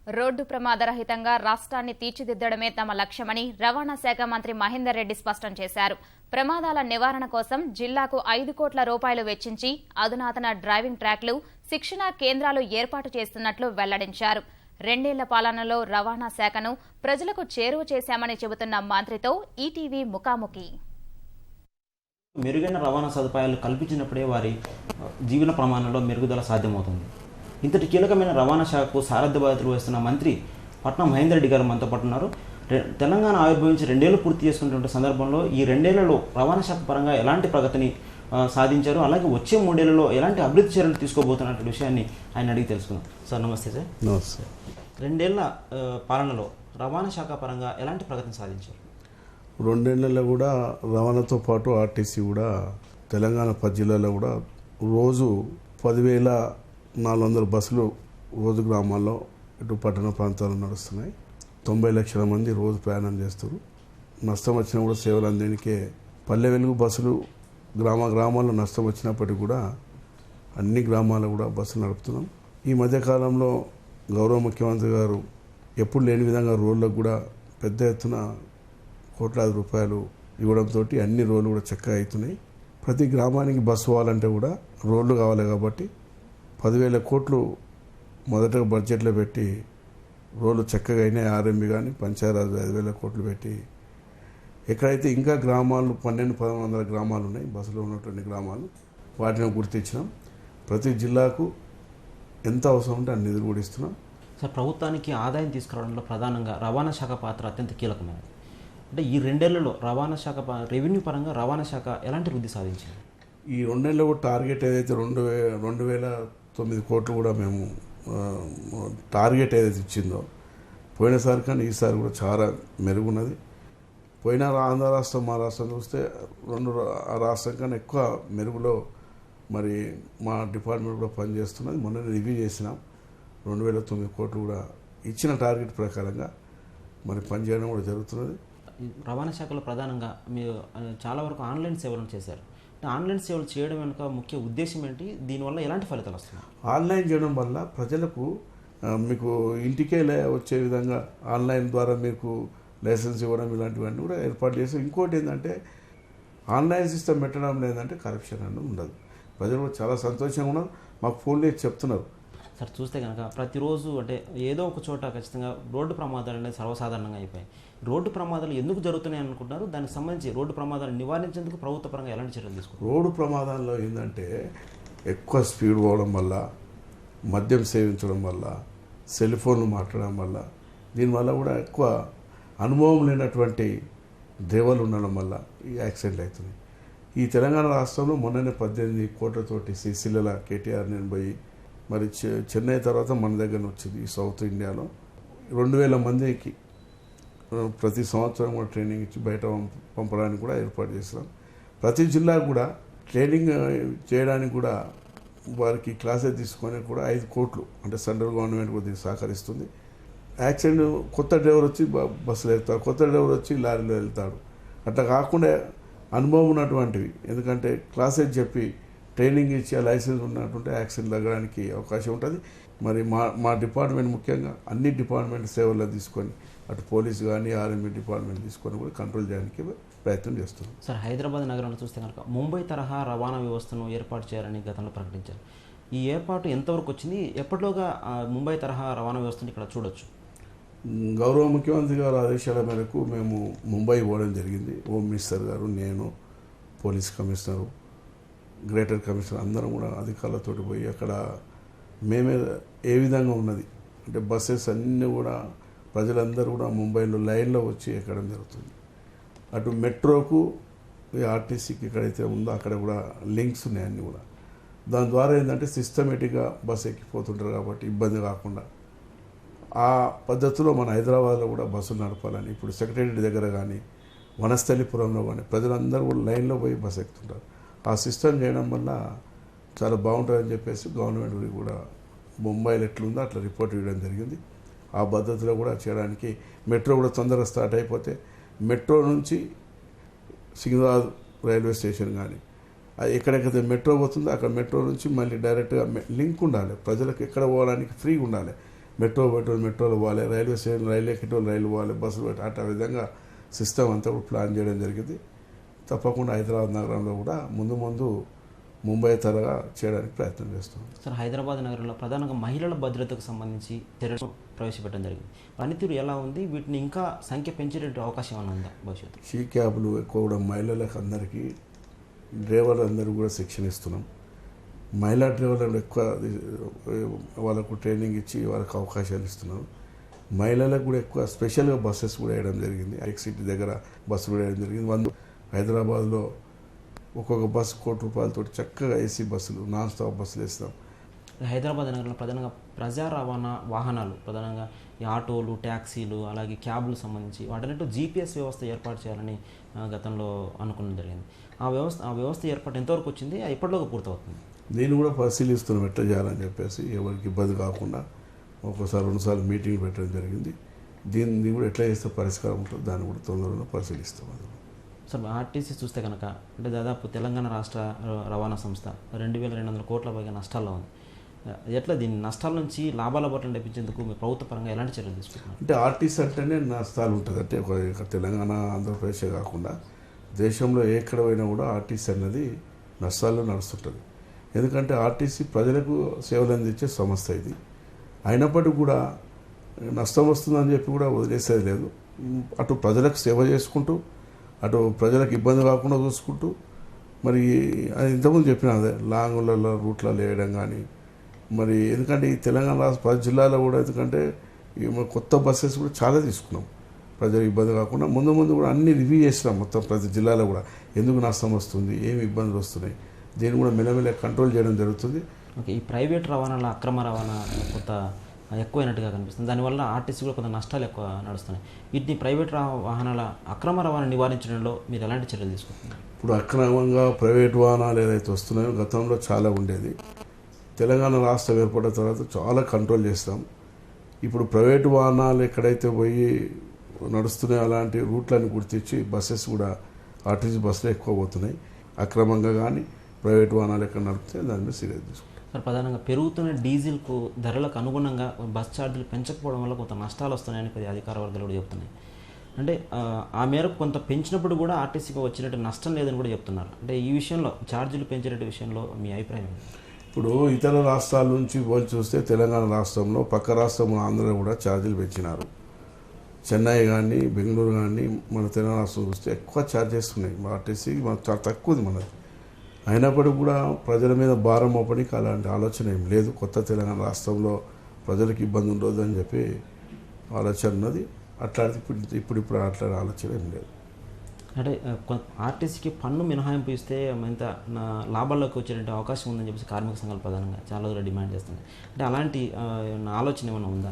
Road ప్రమాదరహితంగా రాష్ట్రాన్ని తీర్చిదిద్దడమే తమ లక్ష్యమని రవాణా శాఖ మంత్రి మహేందర్ రెడ్డి స్పష్టం చేశారు. ప్రమాదాల నివారణ కోసం జిల్లాకు 5 కోట్ల రూపాయలు వెచ్చించి అధునాతన డ్రైవింగ్ ట్రాక్లు, శిక్షణా కేంద్రాలు ఏర్పాటు చేస్తున్నట్లు వెల్లడించారు. 2 ఏళ్ల పాలనలో రవాణా శాఖను ప్రజలకు చేరువ చేశామని చెబుతున్న మంత్రితో ఈటీవీ ముఖాముఖి. మెరుగైన రవాణా సదుపాయాలు కల్పించినప్పుడే వారి జీవన ప్రమాణంలో మెరుగుదల సాధ్యమవుతుంది. ఇంతటి కీలకమైన రవాణా శాఖకు సారథ్య బాధ్యతలు వహిస్తున్న మంత్రి పట్నం మహేందర్ రెడ్డి గారు మనతో పాటు ఉన్నారు. తెలంగాణ ఆవిర్భవించి 2 ఏళ్లు పూర్తి చేసుకున్నటువంటి సందర్భంలో ఈ 2 ఏళ్లలో రవాణా శాఖ పరంగా ఎలాంటి ప్రగతిని సాధించారు, అలాగే వచ్చే 3 ఏళ్లలో ఎలాంటి అభివృద్ధి చర్యలు తీసుకోబోతున్న విషయాన్ని ఆయన అడిగి తెలుసుకుందాం. సార్ నమస్తే. సార్ నమస్తే. 2 ఏళ్ల పాలనలో రవాణా శాఖ పరంగా ఎలాంటి ప్రగతిని సాధించారు? 2 ఏళ్లలో కూడా రవాణాతో పాటు ఆర్టీసీ కూడా తెలంగాణ 10 జిల్లాల్లో కూడా రోజు 10,400 బస్సులు రోజు గ్రామాల్లో ఇటు పట్టణ ప్రాంతాల్లో నడుస్తున్నాయి. 90 లక్షల మంది రోజు ప్రయాణం చేస్తారు. నష్టం వచ్చినా కూడా సేవలు అందేనికే పల్లె వెలుగు బస్సులు గ్రామాల్లో నష్టం వచ్చినప్పటికీ కూడా అన్ని గ్రామాల్లో కూడా బస్సులు నడుపుతున్నాం. ఈ మధ్యకాలంలో గౌరవ ముఖ్యమంత్రి గారు ఎప్పుడు లేని విధంగా రోడ్లకు కూడా పెద్ద ఎత్తున కోట్లాది రూపాయలు ఇవ్వడంతో అన్ని రోడ్లు కూడా చక్కగా అవుతున్నాయి. ప్రతి గ్రామానికి బస్సు పోవాలంటే కూడా రోడ్లు కావాలి కాబట్టి 10,000 కోట్లు మొదటగా బడ్జెట్లో పెట్టి రోడ్లు చక్కగా అయినాయి. ఆర్ఎంబి కానీ పంచాయరాజ్ 5,000 కోట్లు పెట్టి ఎక్కడైతే ఇంకా గ్రామాలు 1,200-1,100 గ్రామాలు ఉన్నాయి, బస్సులో ఉన్నటువంటి గ్రామాలు, వాటిని గుర్తించినాం. ప్రతి జిల్లాకు ఎంత అవసరం ఉంటే అన్ని నిధులు కూడా ఇస్తున్నాం. సార్, ప్రభుత్వానికి ఆదాయం తీసుకురావడంలో ప్రధానంగా రవాణా శాఖ పాత్ర అత్యంత కీలకమైనది. అంటే ఈ 2 ఏళ్లలో రవాణా శాఖ రెవెన్యూ పరంగా రవాణా శాఖ ఎలాంటి వృద్ధి సాధించింది? ఈ 2 ఏళ్ళలో టార్గెట్ ఏదైతే 2,009 కోట్లు కూడా మేము టార్గెట్ ఏదైతే ఇచ్చిందో పోయినసారి కానీ ఈసారి కూడా చాలా మెరుగున్నది. పోయిన ఆంధ్ర రాష్ట్రం మా రాష్ట్రం చూస్తే 2 రాష్ట్రం కన్నా ఎక్కువ మెరుగులో మరి మా డిపార్ట్మెంట్ కూడా పనిచేస్తున్నది. మొన్న రివ్యూ చేసినాం. 2,009 కోట్లు కూడా ఇచ్చిన టార్గెట్ ప్రకారంగా మరి పనిచేయడం కూడా జరుగుతున్నది. రవాణా శాఖలో ప్రధానంగా మీరు చాలా వరకు ఆన్లైన్ సేవలను చేశారు. ఆన్లైన్ సేవలు చేయడం వెనుక ముఖ్య ఉద్దేశం ఏంటి? దీనివల్ల ఎలాంటి ఫలితాలు వస్తున్నాయి? ఆన్లైన్ చేయడం వల్ల ప్రజలకు మీకు ఇంటికే వచ్చే విధంగా ఆన్లైన్ ద్వారా మీకు లైసెన్స్ ఇవ్వడం ఇలాంటివన్నీ కూడా ఏర్పాటు చేసి, ఇంకోటి ఏంటంటే ఆన్లైన్ సిస్టమ్ పెట్టడం లేదంటే కరప్షన్ అనేది ఉండదు. ప్రజలు కూడా చాలా సంతోషంగా ఉన్నారు. మాకు ఫోన్ చేసి చెప్తున్నారు. సార్, చూస్తే కనుక ప్రతిరోజు అంటే ఏదో ఒక చోట ఖచ్చితంగా రోడ్డు ప్రమాదాలు అనేది సర్వసాధారణంగా అయిపోయాయి. రోడ్డు ప్రమాదాలు ఎందుకు జరుగుతున్నాయి అనుకుంటున్నారు? దానికి సంబంధించి రోడ్డు ప్రమాదాలు నివారించేందుకు ప్రభుత్వ పరంగా ఎలాంటి చర్యలు తీసుకుంటారు? రోడ్డు ప్రమాదాల్లో ఏంటంటే ఎక్కువ స్పీడ్ పోవడం వల్ల, మద్యం సేవించడం వల్ల, సెల్ ఫోన్లు మాట్లాడడం వల్ల, దీనివల్ల కూడా ఎక్కువ అనుభవం లేనటువంటి డ్రైవర్లు ఉండడం వల్ల ఈ యాక్సిడెంట్లు అవుతున్నాయి. ఈ తెలంగాణ రాష్ట్రంలో మొన్ననే 18 కోట్లతోటి సిసిల్ల కేటీఆర్ నేను పోయి మరి చెన్నై తర్వాత మన దగ్గర వచ్చింది. ఈ సౌత్ ఇండియాలో 2,000 మందికి ప్రతి సంవత్సరం కూడా ట్రైనింగ్ ఇచ్చి బయట పంపడానికి కూడా ఏర్పాటు చేస్తున్నాం. ప్రతి జిల్లా కూడా ట్రైనింగ్ చేయడానికి కూడా వారికి క్లాసెస్ తీసుకొని కూడా 5 కోట్లు అంటే సెంట్రల్ గవర్నమెంట్ కూడా సహకరిస్తుంది. యాక్సిడెంట్ కొత్త డ్రైవర్ వచ్చి బస్సులో వెళ్తాడు, కొత్త డ్రైవర్ వచ్చి లారీలో వెళ్తాడు. అట్లా కాకుండా అనుభవం ఉన్నటువంటివి, ఎందుకంటే క్లాసెస్ చెప్పి ట్రైనింగ్ ఇచ్చి ఆ లైసెన్స్ ఉన్నటువంటి యాక్సిడెంట్ తగ్గడానికి అవకాశం ఉంటుంది. మరి మా డిపార్ట్మెంట్ ముఖ్యంగా అన్ని డిపార్ట్మెంట్ సేవల్లో తీసుకొని అటు పోలీసు కానీ ఆర్ఎంబీ డిపార్ట్మెంట్ తీసుకొని కూడా కంట్రోల్ చేయడానికి ప్రయత్నం చేస్తున్నాం. సార్, హైదరాబాద్ నగరంలో చూస్తే కనుక ముంబై తరహా రవాణా వ్యవస్థను ఏర్పాటు చేయాలని గతంలో ప్రకటించారు. ఈ ఏర్పాటు ఎంతవరకు వచ్చింది? ఎప్పటిలోగా ముంబై తరహా రవాణా వ్యవస్థను ఇక్కడ చూడొచ్చు? గౌరవ ముఖ్యమంత్రి గారు ఆదేశాల మేరకు మేము ముంబై పోవడం జరిగింది. హోమ్ మినిస్టర్ గారు, నేను, పోలీస్ కమిషనరు, గ్రేటర్ కమిషనర్ అందరం కూడా అధికారులతో పోయి అక్కడ మేమే ఏ విధంగా ఉన్నది అంటే బస్సెస్ అన్నీ కూడా ప్రజలందరూ కూడా ముంబైలో లైన్లో వచ్చి ఎక్కడం జరుగుతుంది. అటు మెట్రోకు ఆర్టీసీకి ఎక్కడైతే ఉందో అక్కడ కూడా లింక్స్ ఉన్నాయి అన్నీ కూడా. దాని ద్వారా ఏంటంటే సిస్టమేటిక్గా బస్సు ఎక్కిపోతుంటారు కాబట్టి ఇబ్బంది కాకుండా ఆ పద్ధతిలో మన హైదరాబాద్లో కూడా బస్సులు నడపాలని ఇప్పుడు సెక్రటరీ దగ్గర కానీ వనస్థలిపురంలో కానీ ప్రజలందరూ కూడా లైన్లో పోయి బస్సు ఎక్కుతుంటారు. ఆ సిస్టమ్ చేయడం వల్ల చాలా బాగుంటుందని చెప్పేసి గవర్నమెంట్ కూడా ముంబైలో ఎట్లుందో అట్లా రిపోర్ట్ ఇవ్వడం జరిగింది. ఆ పద్ధతిలో కూడా చేయడానికి మెట్రో కూడా తొందరగా స్టార్ట్ అయిపోతే మెట్రో నుంచి సికింద్రాబాద్ రైల్వే స్టేషన్ కానీ ఎక్కడెక్కడైతే మెట్రో పోతుందో అక్కడ మెట్రో నుంచి మళ్ళీ డైరెక్ట్గా లింక్ ఉండాలి. ప్రజలకు ఎక్కడ పోవడానికి ఫ్రీగా ఉండాలి. మెట్రోలో పోవాలి, రైల్వే స్టేషన్ రైలు ఎక్కేటోళ్ళు రైలు పోవాలి, బస్సులు పెట్టి అట్లా విధంగా సిస్టమ్ అంతా కూడా ప్లాన్ చేయడం జరిగింది. తప్పకుండా హైదరాబాద్ నగరంలో కూడా ముందు ముంబై తరగా చేయడానికి ప్రయత్నం చేస్తాం. సార్, హైదరాబాద్ నగరంలో ప్రధానంగా మహిళల భద్రతకు సంబంధించి చర్యలు ప్రవేశపెట్టడం జరిగింది. పనితీరు ఎలా ఉంది? వీటిని ఇంకా సంఖ్య పెంచే అవకాశం ఏమైనా ఉందా భవిష్యత్తు? షీ క్యాబ్లు ఎక్కువ కూడా మహిళలకు అందరికీ డ్రైవర్లందరూ కూడా శిక్షణ ఇస్తున్నాం. మహిళా డ్రైవర్లను ఎక్కువ వాళ్ళకు ట్రైనింగ్ ఇచ్చి వాళ్ళకు అవకాశాలు ఇస్తున్నాం. మహిళలకు కూడా ఎక్కువ స్పెషల్గా బస్సెస్ కూడా వేయడం జరిగింది. సిటీ దగ్గర బస్సులు కూడా వేయడం జరిగింది. హైదరాబాద్లో ఒక్కొక్క బస్సు ₹1,00,00,000 చక్కగా ఏసీ బస్సులు, నాన్ స్టాప్ బస్సులు వేస్తాం. హైదరాబాద్ నగరంలో ప్రధానంగా ప్రజా రవాణా వాహనాలు, ప్రధానంగా ఈ ఆటోలు, ట్యాక్సీలు, అలాగే క్యాబ్లు సంబంధించి వాటిలో జీపీఎస్ వ్యవస్థ ఏర్పాటు చేయాలని గతంలో అనుకున్నది జరిగింది. ఆ వ్యవస్థ ఏర్పాటు ఎంతవరకు వచ్చింది? ఎప్పటిలోకి పూర్తవుతుంది? నేను కూడా పరిశీలిస్తున్నాం ఎట్లా చేయాలని చెప్పేసి, ఎవరికి ఇబ్బంది కాకుండా ఒక్కోసారి 2 సార్లు మీటింగ్ పెట్టడం జరిగింది. దీన్ని కూడా ఎట్లా చేస్తే పరిష్కారం ఉంటుందో దాన్ని కూడా తొందరగా పరిశీలిస్తాం. సార్, ఆర్టీసీ చూస్తే కనుక అంటే దాదాపు తెలంగాణ రాష్ట్ర రవాణా సంస్థ 2,200 కోట్ల పైగా నష్టాల్లో ఉంది. ఎట్లా దీన్ని నష్టాల నుంచి లాభాల బాటలు నడిపించేందుకు మీ ప్రభుత్వ పరంగా ఎలాంటి చర్యలు తీసుకుంటున్నారు? అంటే ఆర్టీసీ అంటేనే నష్టాలు ఉంటుంది. అంటే ఒక తెలంగాణ, ఆంధ్రప్రదేశే కాకుండా దేశంలో ఎక్కడ పోయినా కూడా ఆర్టీసీ అన్నది నష్టాల్లో నడుస్తుంటుంది. ఎందుకంటే ఆర్టీసీ ప్రజలకు సేవలు అందించే సంస్థ ఇది. అయినప్పటికీ కూడా నష్టం వస్తుందని చెప్పి కూడా వదిలేసేది లేదు. అటు ప్రజలకు సేవ చేసుకుంటూ, అటు ప్రజలకు ఇబ్బంది కాకుండా చూసుకుంటూ, మరి అది ఇంతకుముందు చెప్పిన అదే లాంగ్లలో రూట్లలో వేయడం కానీ, మరి ఎందుకంటే ఈ తెలంగాణ రాష్ట్ర 10 జిల్లాలో కూడా, ఎందుకంటే కొత్త బస్సెస్ కూడా చాలా తీసుకున్నాం ప్రజలకు ఇబ్బంది కాకుండా. ముందు కూడా అన్ని రివ్యూ చేసినాం మొత్తం ప్రతి జిల్లాలో కూడా, ఎందుకు నష్టం వస్తుంది, ఏమి ఇబ్బందులు వస్తున్నాయి, దీన్ని కూడా మెల్లమెల్ల కంట్రోల్ చేయడం జరుగుతుంది. ఓకే, ఈ ప్రైవేట్ రవాణాలో అక్రమ రవాణా కొంత ఎక్కువైనట్టుగా కనిపిస్తుంది. దానివల్ల ఆర్టీసీ కూడా కొంత నష్టాలు ఎక్కువ నడుస్తున్నాయి. వీటిని ప్రైవేట్ వాహనాల అక్రమ రవాణా నివారించడంలో మీరు ఎలాంటి చర్యలు తీసుకుంటున్నారు? ఇప్పుడు అక్రమంగా ప్రైవేట్ వాహనాలు ఏదైతే వస్తున్నాయో గతంలో చాలా ఉండేది. తెలంగాణ రాష్ట్రం ఏర్పడిన తర్వాత చాలా కంట్రోల్ చేస్తాం. ఇప్పుడు ప్రైవేటు వాహనాలు ఎక్కడైతే పోయి నడుస్తున్నాయో అలాంటి రూట్లను గుర్తించి బస్సెస్ కూడా ఆర్టీసీ బస్సులు ఎక్కువ పోతున్నాయి. అక్రమంగా కానీ ప్రైవేట్ వాహనాలు ఎక్కడ నడిపితే దాని మీద సీరియస్ తీసుకుంటాం. సార్, ప్రధానంగా పెరుగుతున్న డీజిల్కు ధరలకు అనుగుణంగా బస్ ఛార్జీలు పెంచకపోవడం వల్ల కొంత నష్టాలు వస్తున్నాయని కొద్ది అధికార వర్గాలు కూడా చెప్తున్నాయి. అంటే ఆ మేరకు కొంత పెంచినప్పుడు కూడా ఆర్టీసీకి వచ్చినట్టు నష్టం లేదని కూడా చెప్తున్నారు. అంటే ఈ విషయంలో ఛార్జీలు పెంచేట విషయంలో మీ అభిప్రాయం ఏంటి? ఇప్పుడు ఇతర రాష్ట్రాల నుంచి పోల్చి చూస్తే తెలంగాణ రాష్ట్రంలో పక్క రాష్ట్రం ఆంధ్ర కూడా ఛార్జీలు పెంచినారు. చెన్నై కానీ, బెంగళూరు కానీ, మన తెలంగాణ రాష్ట్రం చూస్తే ఎక్కువ ఛార్జెస్ ఉన్నాయి. ఆర్టీసీ మనకు చాలా తక్కువది మనది. అయినప్పటికీ కూడా ప్రజల మీద భారం మోపడానికి అలాంటి ఆలోచన ఏం లేదు. కొత్త తెలంగాణ రాష్ట్రంలో ప్రజలకు ఇబ్బంది ఉండదు అని చెప్పి ఆలోచన ఉన్నది. అట్లాంటి ఇప్పుడు అట్లాంటి ఆలోచన ఏం లేదు. అంటే ఆర్టీసీకి పన్ను మినహాయింపు ఇస్తే ఇంత లాభాల్లోకి వచ్చేటువంటి అవకాశం ఉందని చెప్పేసి కార్మిక సంఘాలు ప్రధానంగా చాలా రోజులు డిమాండ్ చేస్తున్నాయి. అంటే అలాంటి ఆలోచన ఏమైనా ఉందా?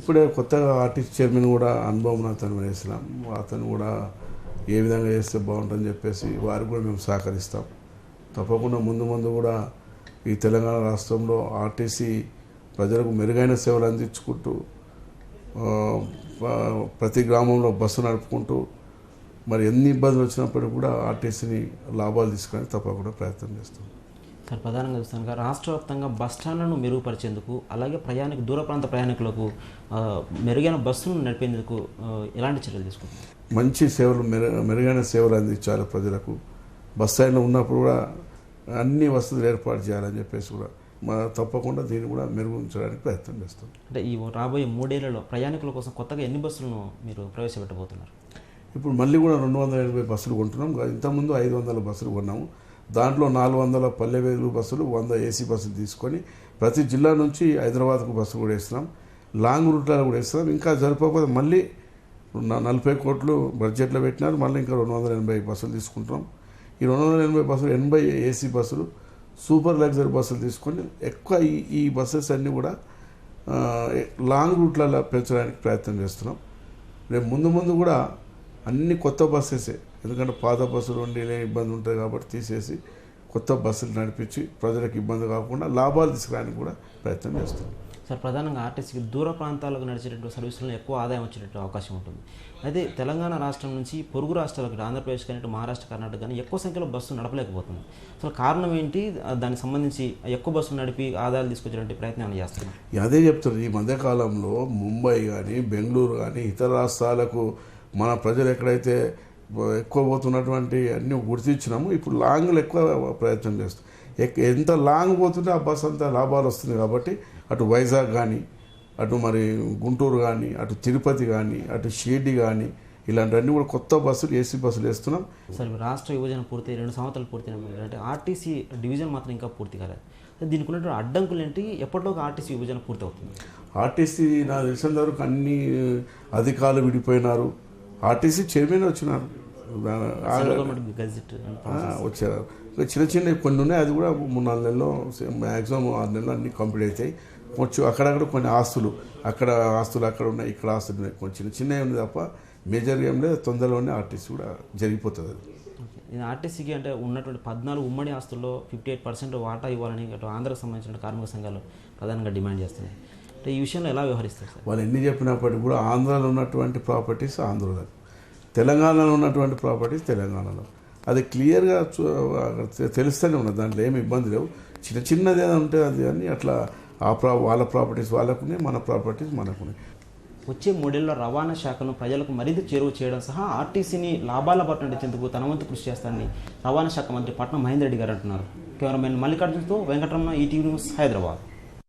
ఇప్పుడే కొత్తగా ఆర్టీసీ చైర్మన్ కూడా అనుభవం అతను వేసినాం. అతను కూడా ఏ విధంగా చేస్తే బాగుంటుందని చెప్పేసి వారికి కూడా మేము సహకరిస్తాం. తప్పకుండా ముందు కూడా ఈ తెలంగాణ రాష్ట్రంలో ఆర్టీసీ ప్రజలకు మెరుగైన సేవలు అందించుకుంటూ, ప్రతి గ్రామంలో బస్సు నడుపుకుంటూ, మరి ఎన్ని ఇబ్బందులు వచ్చినప్పటికీ కూడా ఆర్టీసీని లాభాలు తీసుకొని తప్పకుండా ప్రయత్నం చేస్తాం. సార్, ప్రధానంగా చూస్తాను రాష్ట్ర వ్యాప్తంగా బస్ స్టాండ్లను మెరుగుపరిచేందుకు, అలాగే దూర ప్రాంత ప్రయాణికులకు మెరుగైన బస్సులను నడిపేందుకు ఎలాంటి చర్యలు తీసుకుంటారు? మంచి సేవలు, మెరుగైన సేవలు అందించాలి ప్రజలకు. బస్ స్టాండ్లో ఉన్నప్పుడు కూడా అన్ని వసతులు ఏర్పాటు చేయాలని చెప్పేసి కూడా తప్పకుండా దీన్ని కూడా మెరుగుపరచడానికి ప్రయత్నం చేస్తాం. అంటే ఈ రాబోయే 3 ఏళ్లలో ప్రయాణికుల కోసం కొత్తగా ఎన్ని బస్సులను మీరు ప్రవేశపెట్టబోతున్నారు? ఇప్పుడు మళ్ళీ కూడా 280 బస్సులు కొంటున్నాం. ఇంతకుముందు 500 బస్సులు కొన్నాము. దాంట్లో 400 పల్లె వెలుగు బస్సులు, 100 ఏసీ బస్సులు తీసుకొని ప్రతి జిల్లా నుంచి హైదరాబాద్కు బస్సులు కూడా వేస్తున్నాం. లాంగ్ రూట్లలో కూడా వేస్తున్నాం. ఇంకా సరిపోకపోతే మళ్ళీ 40 కోట్లు బడ్జెట్లో పెట్టినారు. మళ్ళీ ఇంకా 280 బస్సులు తీసుకుంటున్నాం. ఈ 280 బస్సులు 80 ఏసీ బస్సులు, సూపర్ లగ్జరీ బస్సులు తీసుకొని ఎక్కువ ఈ బస్సెస్ అన్నీ కూడా లాంగ్ రూట్లలో పెంచడానికి ప్రయత్నం చేస్తున్నాం. రేపు ముందు కూడా అన్ని కొత్త బస్సెసే, ఎందుకంటే పాత బస్సులు ఉండి ఇబ్బంది ఉంటుంది కాబట్టి తీసేసి కొత్త బస్సులు నడిపించి ప్రజలకు ఇబ్బంది కాకుండా లాభాలు తీసుకురావడానికి కూడా ప్రయత్నం చేస్తున్నాం. సార్ ప్రధానంగా ఆర్టీసీకి దూర ప్రాంతాలకు నడిచేటటువంటి సర్వీసులను ఎక్కువ ఆదాయం వచ్చేటట్టు అవకాశం ఉంటుంది. అయితే తెలంగాణ రాష్ట్రం నుంచి పొరుగు రాష్ట్రాలకు ఆంధ్రప్రదేశ్ కానీ మహారాష్ట్ర కర్ణాటక కానీ ఎక్కువ సంఖ్యలో బస్సులు నడపలేకపోతుంది. అసలు కారణం ఏంటి? దానికి సంబంధించి ఎక్కువ బస్సులు నడిపి ఆదాయాలు తీసుకొచ్చేటువంటి ప్రయత్నాలు చేస్తున్నాం. అదే చెప్తున్నారు. ఈ మధ్యకాలంలో ముంబై కానీ బెంగళూరు కానీ ఇతర రాష్ట్రాలకు మన ప్రజలు ఎక్కడైతే ఎక్కువ పోతున్నటువంటి అన్నీ గుర్తించినాము. ఇప్పుడు లాంగ్లు ఎక్కువ ప్రయత్నం చేస్తాం. ఎంత లాంగ్ పోతుంటే ఆ బస్సు అంత లాభాలు వస్తుంది కాబట్టి అటు వైజాగ్ కానీ అటు మరి గుంటూరు కానీ అటు తిరుపతి కానీ అటు షిర్డీ కానీ ఇలాంటివన్నీ కూడా కొత్త బస్సులు ఏసీ బస్సులు వేస్తున్నాం. సార్ రాష్ట్ర విభజన పూర్తి 2 సంవత్సరాలు పూర్తయిన అంటే ఆర్టీసీ డివిజన్ మాత్రం ఇంకా పూర్తి కాలేదు. దీనికి ఉన్నటువంటి అడ్డంకులు ఏంటి? ఎప్పటిలోకి ఆర్టీసీ విభజన పూర్తి అవుతుంది? ఆర్టీసీ నాకు తెలిసినంత వరకు అన్ని అధికారులు విడిపోయినారు. ఆర్టీసీ చైర్మన్ వచ్చినారు, గజెట్ వచ్చారు. చిన్న చిన్న కొన్ని ఉన్నాయి, అది కూడా 3-4 నెలల్లో మ్యాక్సిమం 6 నెలలు అన్నీ కంప్లీట్ అవుతాయి. కొంచెం అక్కడక్కడ కొన్ని ఆస్తులు అక్కడ ఉన్నాయి, ఇక్కడ ఆస్తులు ఉన్నాయి, కొంచెం చిన్నవి ఉంది తప్ప మేజర్ ఏం లేదు. తొందరలోనే ఆర్టీసీ కూడా జరిగిపోతుంది. ఇది ఆర్టీసీకి అంటే ఉన్నటువంటి 14 ఉమ్మడి ఆస్తుల్లో 58% వాటా ఇవ్వాలని అటు ఆంధ్రకు సంబంధించిన కార్మిక సంఘాలు ప్రధానంగా డిమాండ్ చేస్తున్నాయి. అంటే ఈ విషయంలో ఎలా వ్యవహరిస్తారు సార్? వాళ్ళు ఎన్ని చెప్పినప్పటికీ కూడా ఆంధ్రాలో ఉన్నటువంటి ప్రాపర్టీస్ ఆంధ్రలో, తెలంగాణలో ఉన్నటువంటి ప్రాపర్టీస్ తెలంగాణలో, అది క్లియర్గా తెలుస్తూనే ఉన్నది. దాంట్లో ఏమి ఇబ్బంది లేవు. చిన్నది ఏదో ఉంటే అది అని అట్లా వాళ్ళ ప్రాపర్టీస్ వాళ్ళకున్నాయి, మన ప్రాపర్టీస్ మనకున్నాయి. వచ్చే 3 ఏళ్లలో రవాణా శాఖను ప్రజలకు మరింత చేరువ చేయడం సహా ఆర్టీసీని లాభాల బాట నడిచేందుకు తన వంతు కృషి చేస్తారని రవాణా శాఖ మంత్రి పట్నం మహేందర్ రెడ్డి గారు అంటున్నారు. కెమెరామెన్ మల్లికార్జున్తో వెంకటరమణ, ఈటీవీ న్యూస్, హైదరాబాద్.